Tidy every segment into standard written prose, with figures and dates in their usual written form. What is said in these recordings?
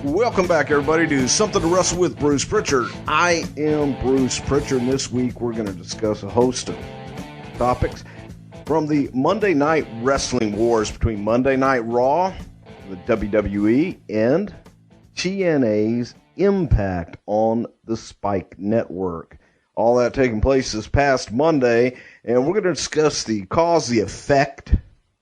Welcome back, everybody, to Something to Wrestle with Bruce Prichard. I am Bruce Prichard, and this week we're going to discuss a host of topics from the Monday Night Wrestling Wars between Monday Night Raw, the WWE, and TNA's impact on the Spike Network. All that taking place this past Monday, and we're going to discuss the cause, the effect,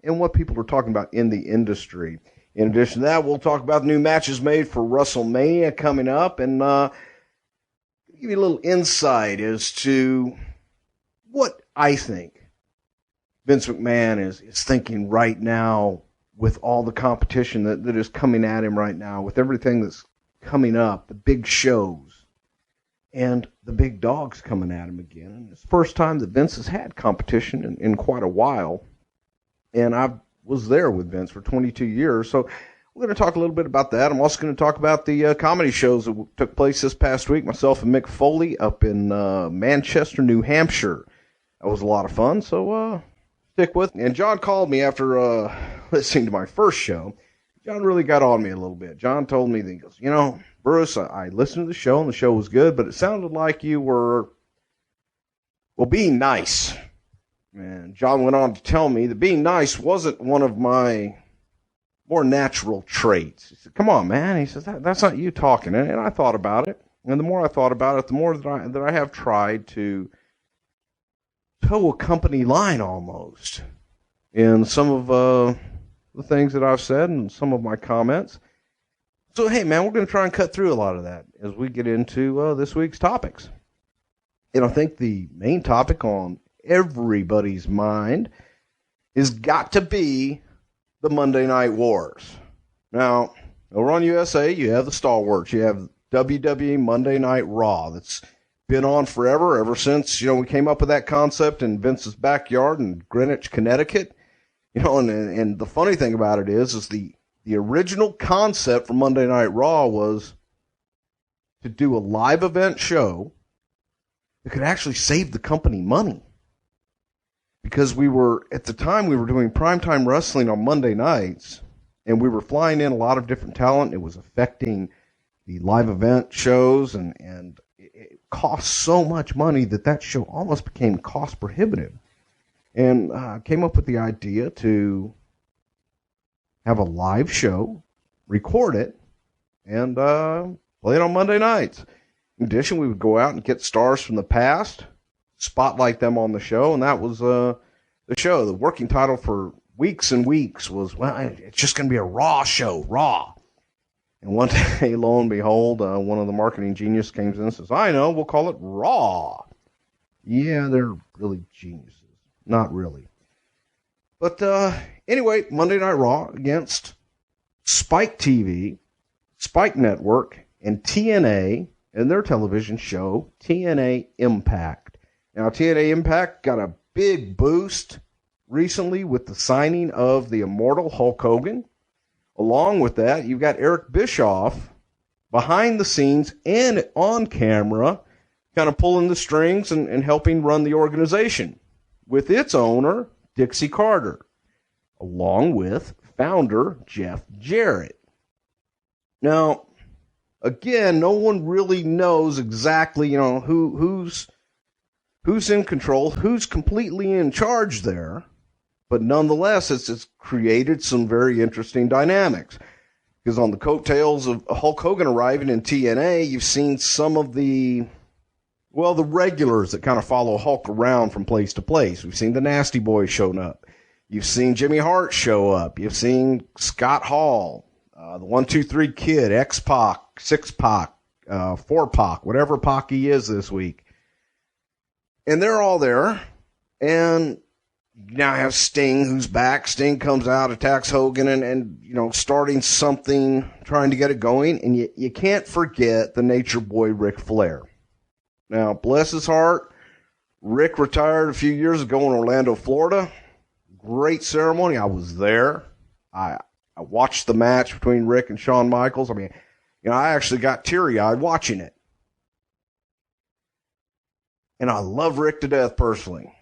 and what people are talking about in the industry. In addition to that, we'll talk about the new matches made for WrestleMania coming up and give you a little insight as to what I think Vince McMahon is thinking right now with all the competition that is coming at him right now, with everything that's coming up, the big shows, and the big dogs coming at him again. And it's the first time that Vince has had competition in quite a while, and I was there with Vince for 22 years, so we're going to talk a little bit about that. I'm also going to talk about the comedy shows that took place this past week, myself and Mick Foley up in Manchester, New Hampshire. That was a lot of fun, so stick with me. And John called me after listening to my first show. John really got on me a little bit. John told me that, he goes, you know, Bruce, I listened to the show, and the show was good, but it sounded like you were, well, being nice. And John went on to tell me that being nice wasn't one of my more natural traits. He said, come on, man. He says, that's not you talking. And I thought about it. And the more I thought about it, the more that I have tried to toe a company line almost in some of the things that I've said and some of my comments. So, hey, man, we're going to try and cut through a lot of that as we get into this week's topics. And I think the main topic on everybody's mind has got to be the Monday Night Wars. Now, over on USA, you have the stalwarts. You have WWE Monday Night Raw. That's been on forever, ever since, we came up with that concept in Vince's backyard in Greenwich, Connecticut. And the funny thing about it is the original concept for Monday Night Raw was to do a live event show that could actually save the company money. Because at the time, we were doing primetime wrestling on Monday nights, and we were flying in a lot of different talent. It was affecting the live event shows, and it cost so much money that show almost became cost prohibitive. And I came up with the idea to have a live show, record it, and play it on Monday nights. In addition, we would go out and get stars from the past, spotlight them on the show, and that was the show. The working title for weeks and weeks was, well, it's just going to be a Raw show, Raw. And one day, lo and behold, one of the marketing geniuses came in and says, I know, we'll call it Raw. Yeah, they're really geniuses. Not really. But anyway, Monday Night Raw against Spike TV, Spike Network, and TNA and their television show, TNA Impact. Now, TNA Impact got a big boost recently with the signing of the immortal Hulk Hogan. Along with that, you've got Eric Bischoff behind the scenes and on camera kind of pulling the strings and helping run the organization with its owner, Dixie Carter, along with founder Jeff Jarrett. Now, again, no one really knows exactly, who's in control, who's completely in charge there, but nonetheless, it's created some very interesting dynamics. Because on the coattails of Hulk Hogan arriving in TNA, you've seen some of the regulars that kind of follow Hulk around from place to place. We've seen the Nasty Boys showing up. You've seen Jimmy Hart show up. You've seen Scott Hall, the 1, 2, 3 Kid, X-Pac, 6-Pac, 4-Pac, whatever Pac he is this week. And they're all there, and you now have Sting, who's back. Sting comes out, attacks Hogan, and starting something, trying to get it going. And you can't forget the Nature Boy, Ric Flair. Now, bless his heart, Rick retired a few years ago in Orlando, Florida. Great ceremony. I was there. I watched the match between Rick and Shawn Michaels. I actually got teary-eyed watching it. And I love Rick to death personally.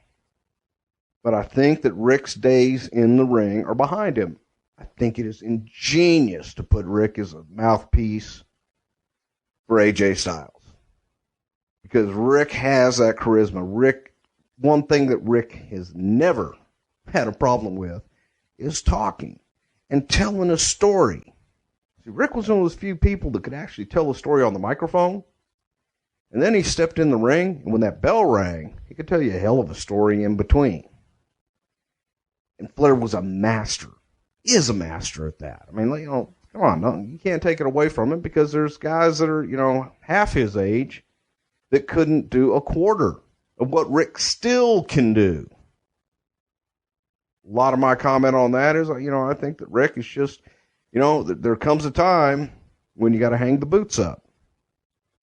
But I think that Rick's days in the ring are behind him. I think it is ingenious to put Rick as a mouthpiece for AJ Styles. Because Rick has that charisma. One thing that Rick has never had a problem with is talking and telling a story. See, Rick was one of those few people that could actually tell a story on the microphone. And then he stepped in the ring, and when that bell rang, he could tell you a hell of a story in between. And Flair was a master. Is a master at that. I mean, come on, you can't take it away from him, because there's guys that are, half his age that couldn't do a quarter of what Rick still can do. A lot of my comment on that is, I think that Rick is just, there comes a time when you got to hang the boots up.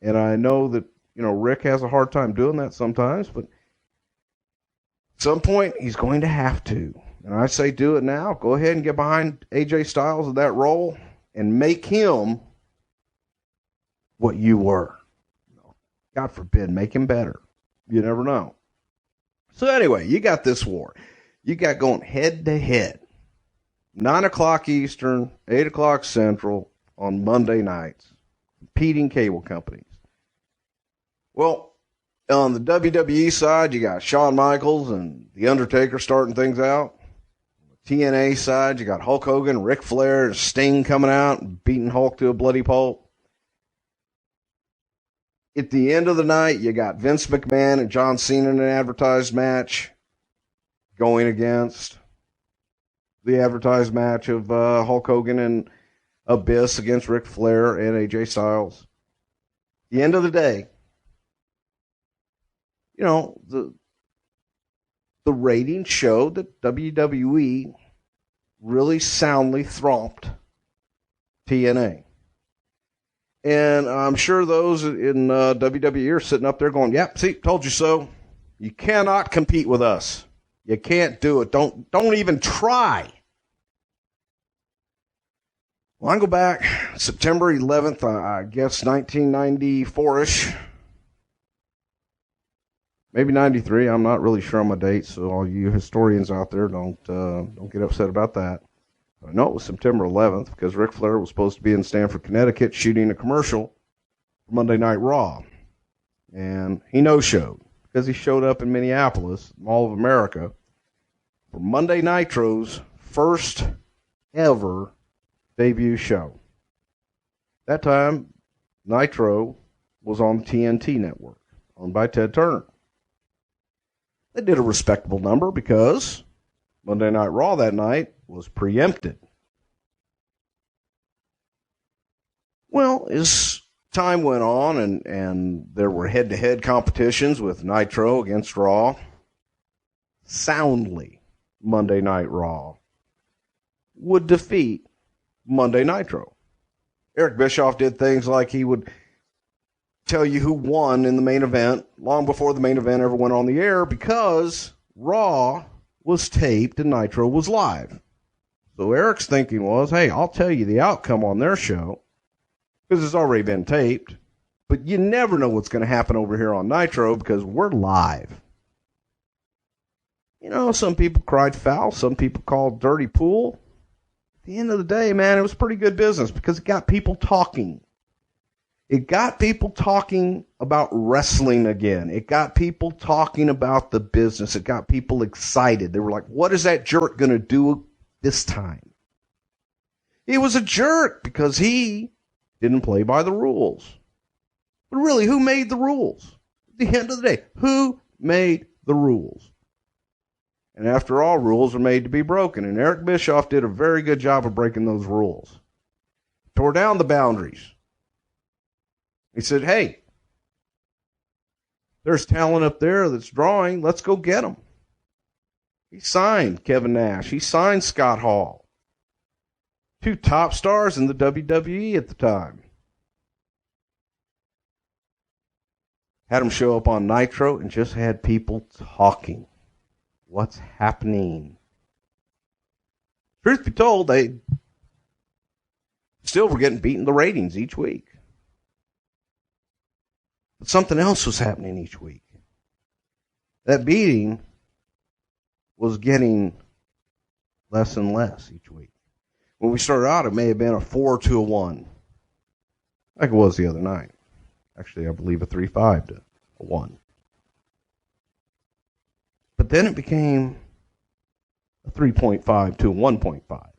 And I know that, Rick has a hard time doing that sometimes, but at some point he's going to have to. And I say do it now. Go ahead and get behind AJ Styles in that role and make him what you were. God forbid, make him better. You never know. So anyway, you got this war. You got going head to head. 9 o'clock Eastern, 8 o'clock Central on Monday nights. Competing cable companies. Well, on the WWE side, you got Shawn Michaels and The Undertaker starting things out. TNA side, you got Hulk Hogan, Ric Flair, and Sting coming out and beating Hulk to a bloody pulp. At the end of the night, you got Vince McMahon and John Cena in an advertised match going against the advertised match of Hulk Hogan and Abyss against Ric Flair and AJ Styles. At the end of the day, the ratings showed that WWE really soundly thromped TNA. And I'm sure those in WWE are sitting up there going, yep, see, told you so. You cannot compete with us. You can't do it. Don't even try. Well, I go back September 11th, I guess 1994-ish. Maybe 93. I'm not really sure on my dates, so all you historians out there don't get upset about that. I know it was September 11th because Ric Flair was supposed to be in Stamford, Connecticut shooting a commercial for Monday Night Raw. And he no-showed because he showed up in Minneapolis, Mall of America, for Monday Nitro's first ever debut show. That time, Nitro was on the TNT network, owned by Ted Turner. They did a respectable number because Monday Night Raw that night was preempted. Well, as time went on and there were head-to-head competitions with Nitro against Raw, soundly Monday Night Raw would defeat Monday Nitro. Eric Bischoff did things like he would tell you who won in the main event long before the main event ever went on the air because Raw was taped and Nitro was live. So Eric's thinking was, hey, I'll tell you the outcome on their show because it's already been taped, but you never know what's going to happen over here on Nitro because we're live. Some people cried foul, some people called dirty pool. At the end of the day, man, it was pretty good business because it got people talking. It got people talking about wrestling again. It got people talking about the business. It got people excited. They were like, what is that jerk going to do this time? He was a jerk because he didn't play by the rules. But really, who made the rules? At the end of the day, who made the rules? And after all, rules are made to be broken. And Eric Bischoff did a very good job of breaking those rules. Tore down the boundaries. He said, hey, there's talent up there that's drawing. Let's go get them. He signed Kevin Nash. He signed Scott Hall. 2 top stars in the WWE at the time. Had them show up on Nitro and just had people talking. What's happening? Truth be told, they still were getting beaten the ratings each week. But something else was happening each week. That beating was getting less and less each week. When we started out, it may have been a 4-1, like it was the other night. Actually, I believe a 3-5-1. But then it became a 3.5 to a 1.5.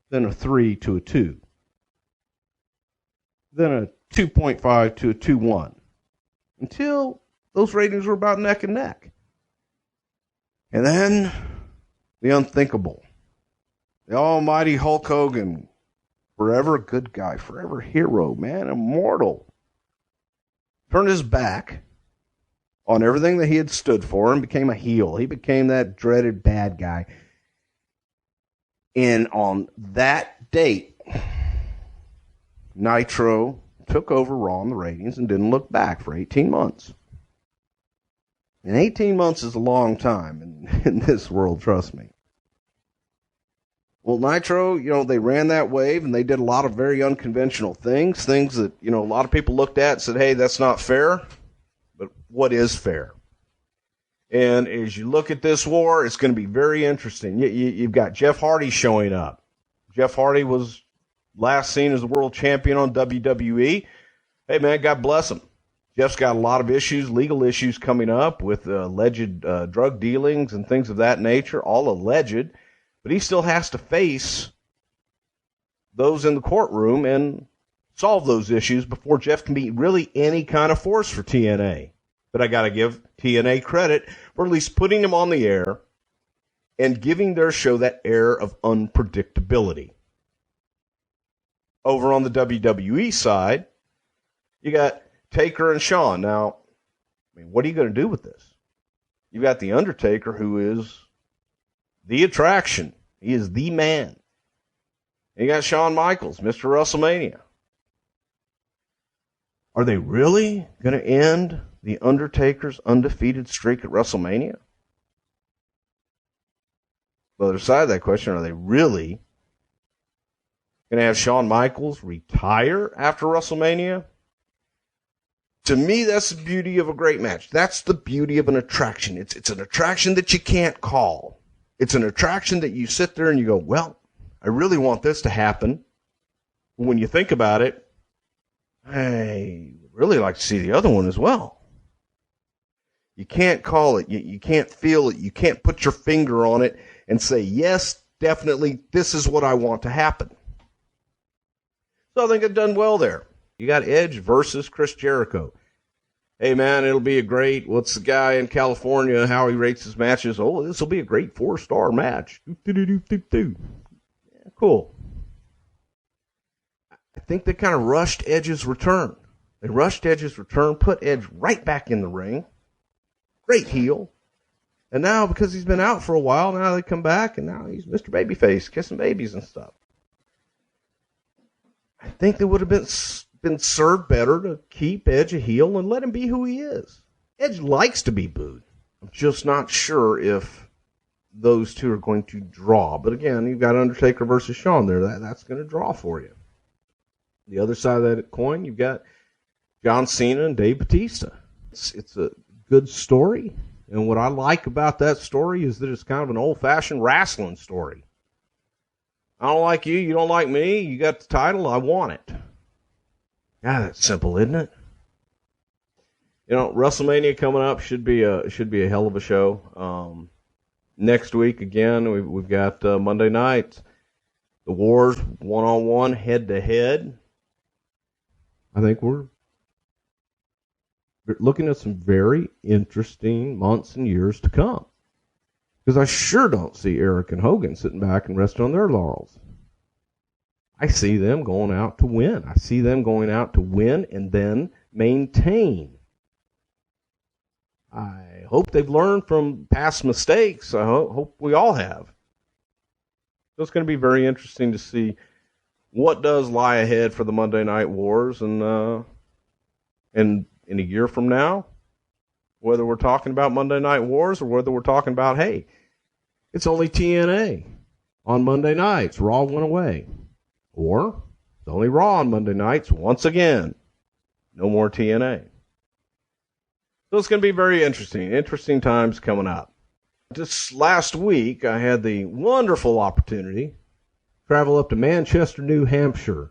Then a 3 to a 2. Then a 2.5 to a 2-1. Until those ratings were about neck and neck. And then the unthinkable. The almighty Hulk Hogan. Forever a good guy. Forever hero, man. Immortal. Turned his back on everything that he had stood for and became a heel. He became that dreaded bad guy. And on that date, Nitro took over Raw in the ratings and didn't look back for 18 months. And 18 months is a long time in this world, trust me. Well, Nitro, they ran that wave and they did a lot of very unconventional things that, a lot of people looked at and said, hey, that's not fair. But what is fair? And as you look at this war, it's going to be very interesting. You've got Jeff Hardy showing up. Jeff Hardy was last seen as the world champion on WWE. Hey, man, God bless him. Jeff's got a lot of issues, legal issues coming up with alleged drug dealings and things of that nature, all alleged. But he still has to face those in the courtroom and solve those issues before Jeff can be really any kind of force for TNA. But I got to give TNA credit for at least putting him on the air and giving their show that air of unpredictability. Over on the WWE side, you got Taker and Shawn. Now, what are you going to do with this? You've got The Undertaker, who is the attraction. He is the man. And you got Shawn Michaels, Mr. WrestleMania. Are they really going to end The Undertaker's undefeated streak at WrestleMania? The other side of that question, are they really going to have Shawn Michaels retire after WrestleMania? To me, that's the beauty of a great match. That's the beauty of an attraction. It's an attraction that you can't call. It's an attraction that you sit there and you go, well, I really want this to happen. When you think about it, I really like to see the other one as well. You can't call it. You can't feel it. You can't put your finger on it and say, yes, definitely, this is what I want to happen. So I think I've done well there. You got Edge versus Chris Jericho. Hey, man, it'll be a great, what's the guy in California, how he rates his matches? Oh, this will be a great 4-star match. Yeah, cool. I think they kind of rushed Edge's return. They rushed Edge's return, put Edge right back in the ring. Great heel. And now, because he's been out for a while, now they come back, and now he's Mr. Babyface, kissing babies and stuff. I think they would have been served better to keep Edge a heel and let him be who he is. Edge likes to be booed. I'm just not sure if those two are going to draw. But again, you've got Undertaker versus Shawn there. That's going to draw for you. The other side of that coin, you've got John Cena and Dave Bautista. It's a good story. And what I like about that story is that it's kind of an old-fashioned wrestling story. I don't like you. You don't like me. You got the title. I want it. God, that's simple, isn't it? WrestleMania coming up should be a hell of a show. Next week, again, we've got Monday night, the Wars, one-on-one, head-to-head. I think we're looking at some very interesting months and years to come. Because I sure don't see Eric and Hogan sitting back and resting on their laurels. I see them going out to win. I see them going out to win and then maintain. I hope they've learned from past mistakes. I hope we all have. So it's going to be very interesting to see what does lie ahead for the Monday Night Wars. And in a year from now, whether we're talking about Monday Night Wars or whether we're talking about, hey, it's only TNA on Monday nights. Raw went away. Or it's only Raw on Monday nights once again. No more TNA. So it's going to be very interesting. Interesting times coming up. Just last week, I had the wonderful opportunity travel up to Manchester, New Hampshire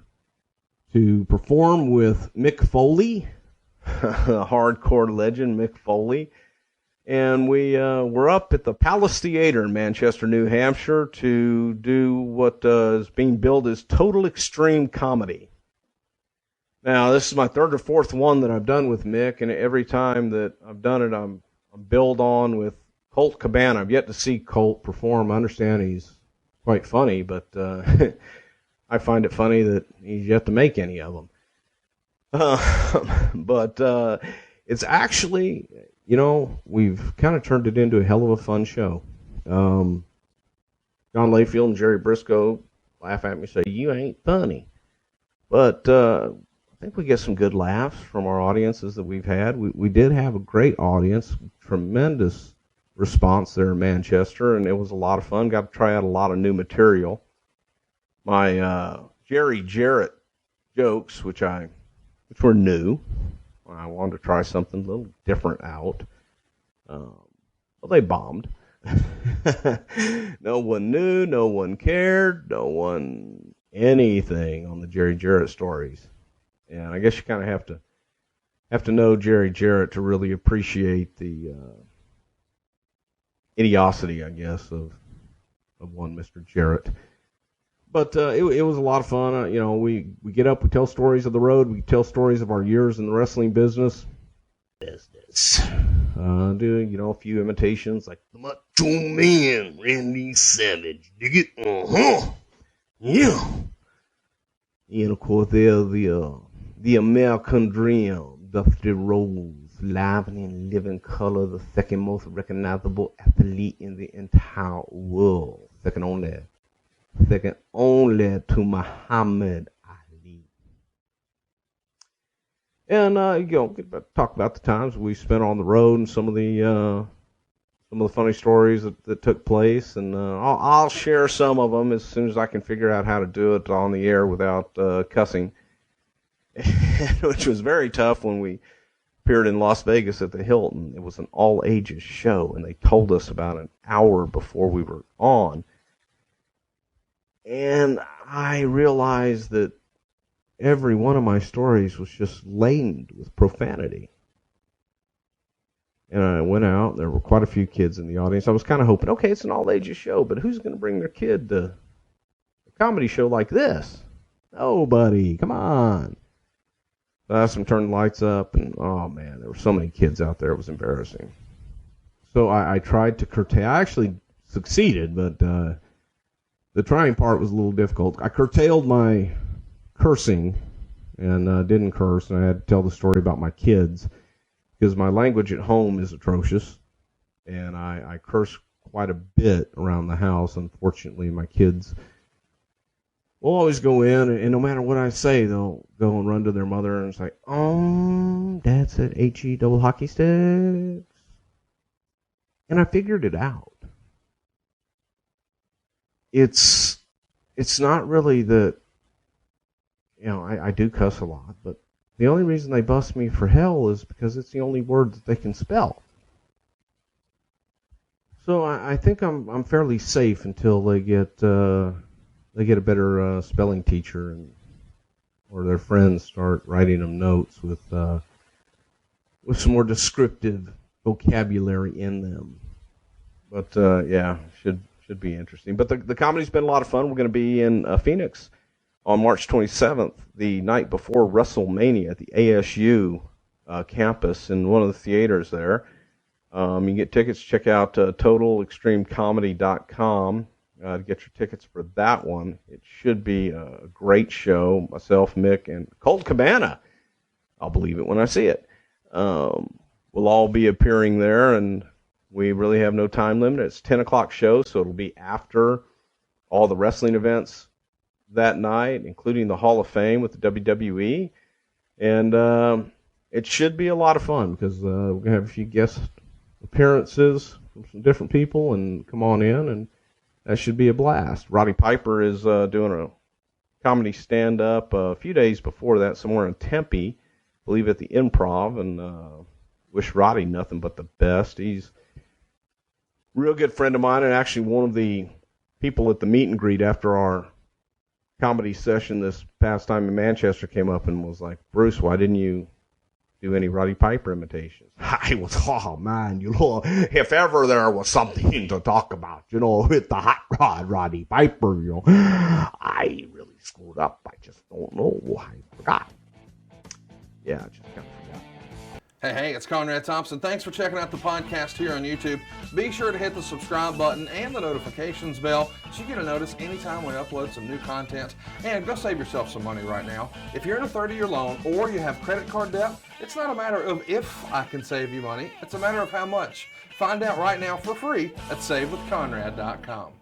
to perform with Mick Foley, a hardcore legend, Mick Foley. And we're up at the Palace Theater in Manchester, New Hampshire to do what is being billed as Total Extreme Comedy. Now, this is my third or fourth one that I've done with Mick, and every time that I've done it, I'm billed on with Colt Cabana. I've yet to see Colt perform. I understand he's quite funny, but I find it funny that he's yet to make any of them. But it's actually... we've kind of turned it into a hell of a fun show. John Layfield and Jerry Briscoe laugh at me and say, "You ain't funny." But I think we get some good laughs from our audiences that we've had. We did have a great audience, tremendous response there in Manchester, and it was a lot of fun. Got to try out a lot of new material. My Jerry Jarrett jokes, which were new. I wanted to try something a little different out. Well, they bombed. No one knew, no one cared, no one anything on the Jerry Jarrett stories. And I guess you kind of have to know Jerry Jarrett to really appreciate the idiocy, I guess, of one Mr. Jarrett. But it was a lot of fun. We get up, we tell stories of the road, we tell stories of our years in the wrestling business. Do a few imitations like the Macho Man, Randy Savage. Dig it? Yeah. And of course, there's the American Dream, Dusty Rhodes, live and in living color, the second most recognizable athlete in the entire world, second only to Muhammad Ali. And talk about the times we spent on the road and some of the funny stories that took place. And I'll share some of them as soon as I can figure out how to do it on the air without cussing, which was very tough when we appeared in Las Vegas at the Hilton. It was an all-ages show, and they told us about an hour before we were on. And I realized that every one of my stories was just laden with profanity. And I went out. There were quite a few kids in the audience. I was kind of hoping, okay, it's an all-ages show, but who's going to bring their kid to a comedy show like this? Nobody. Come on. So I asked them to turn the lights up, and, oh, man, there were so many kids out there. It was embarrassing. So I tried to curtail. I actually succeeded, but... the trying part was a little difficult. I curtailed my cursing and didn't curse, and I had to tell the story about my kids because my language at home is atrocious, and I curse quite a bit around the house. Unfortunately, my kids will always go in, and no matter what I say, they'll go and run to their mother and say, Dad said HE double hockey sticks. And I figured it out. It's not really that, I do cuss a lot, but the only reason they bust me for hell is because it's the only word that they can spell. So I think I'm fairly safe until they get a better spelling teacher or their friends start writing them notes with some more descriptive vocabulary in them. But should be interesting. But the comedy's been a lot of fun. We're going to be in Phoenix on March 27th, the night before WrestleMania at the ASU campus in one of the theaters there. You can get tickets. Check out TotalExtremeComedy.com to get your tickets for that one. It should be a great show. Myself, Mick, and Colt Cabana. I'll believe it when I see it. We'll all be appearing there, and we really have no time limit. It's a 10 o'clock show, so it'll be after all the wrestling events that night, including the Hall of Fame with the WWE. And it should be a lot of fun because we're going to have a few guest appearances from some different people and come on in, and that should be a blast. Roddy Piper is doing a comedy stand-up a few days before that somewhere in Tempe, I believe at the Improv, and wish Roddy nothing but the best. He's real good friend of mine, and actually one of the people at the meet and greet after our comedy session this past time in Manchester came up and was like, Bruce, why didn't you do any Roddy Piper imitations? I was, oh man, if ever there was something to talk about, with the hot rod Roddy Piper, I really screwed up. I just don't know. I forgot. Yeah, I just kind of forgot. Hey, it's Conrad Thompson. Thanks for checking out the podcast here on YouTube. Be sure to hit the subscribe button and the notifications bell so you get a notice anytime we upload some new content. And go save yourself some money right now. If you're in a 30-year loan or you have credit card debt, it's not a matter of if I can save you money. It's a matter of how much. Find out right now for free at SaveWithConrad.com.